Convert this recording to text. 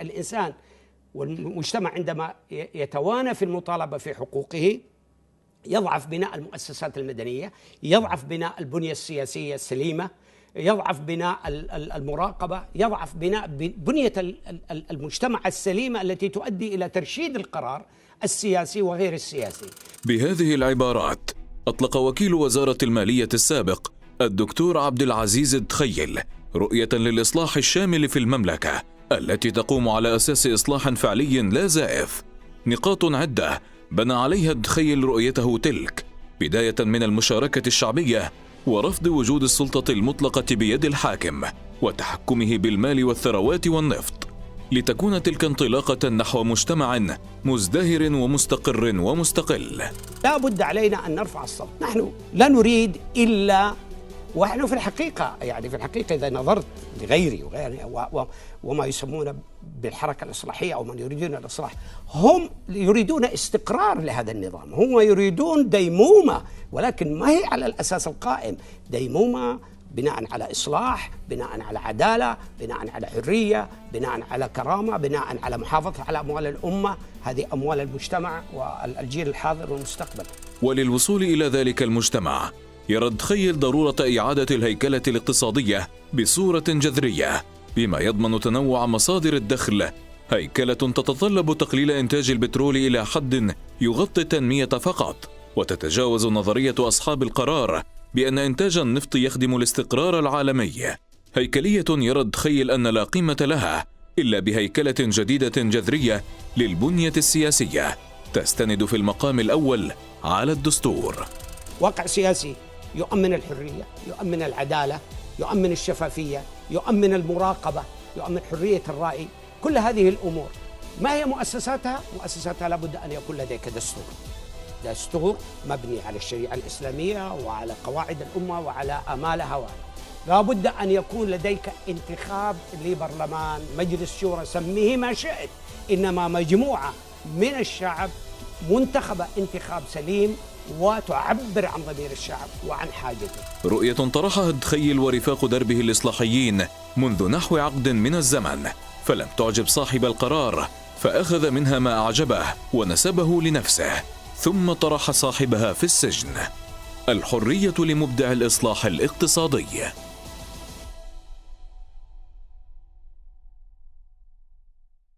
الإنسان والمجتمع عندما يتوانى في المطالبة في حقوقه يضعف بناء المؤسسات المدنية، يضعف بناء البنية السياسية السليمة، يضعف بناء المراقبة، يضعف بناء بنية المجتمع السليمة التي تؤدي إلى ترشيد القرار السياسي وغير السياسي. بهذه العبارات أطلق وكيل وزارة المالية السابق الدكتور عبد العزيز الدخيل رؤية للإصلاح الشامل في المملكة التي تقوم على أساس إصلاح فعلي لا زائف. نقاط عدة بنى عليها الدخيل رؤيته تلك، بداية من المشاركة الشعبية ورفض وجود السلطة المطلقة بيد الحاكم وتحكمه بالمال والثروات والنفط، لتكون تلك انطلاقة نحو مجتمع مزدهر ومستقر ومستقل. لا بد علينا أن نرفع الصوت. نحن لا نريد إلا، ونحن في الحقيقة إذا نظرت لغيري وما يسمون بالحركة الإصلاحية أو من يريدون الإصلاح، هم يريدون استقرار لهذا النظام، هم يريدون ديمومة، ولكن ما هي على الأساس القائم. ديمومة بناء على إصلاح، بناء على عدالة، بناء على حرية، بناء على كرامة، بناء على محافظة على أموال الأمة، هذه أموال المجتمع والجيل الحاضر والمستقبل. وللوصول إلى ذلك المجتمع يرى الدخيل ضرورة إعادة الهيكلة الاقتصادية بصورة جذرية بما يضمن تنوع مصادر الدخل، هيكلة تتطلب تقليل إنتاج البترول إلى حد يغطي التنمية فقط، وتتجاوز نظرية أصحاب القرار بأن إنتاج النفط يخدم الاستقرار العالمي. هيكلية يرى الدخيل أن لا قيمة لها إلا بهيكلة جديدة جذرية للبنية السياسية تستند في المقام الأول على الدستور. واقع سياسي يؤمن الحرية، يؤمن العدالة، يؤمن الشفافية، يؤمن المراقبة، يؤمن حرية الرأي. كل هذه الأمور ما هي مؤسساتها؟ مؤسساتها لابد أن يكون لديك دستور مبني على الشريعة الإسلامية وعلى قواعد الأمة وعلى آمالها. لابد أن يكون لديك انتخاب لبرلمان، مجلس شورى، سميه ما شئت، إنما مجموعة من الشعب منتخبة انتخاب سليم وتعبر عن ضمير الشعب وعن حاجته. رؤية طرحها الدخيل ورفاق دربه الإصلاحيين منذ نحو عقد من الزمن، فلم تعجب صاحب القرار فأخذ منها ما أعجبه ونسبه لنفسه، ثم طرح صاحبها في السجن. الحرية لمبدع الإصلاح الاقتصادي.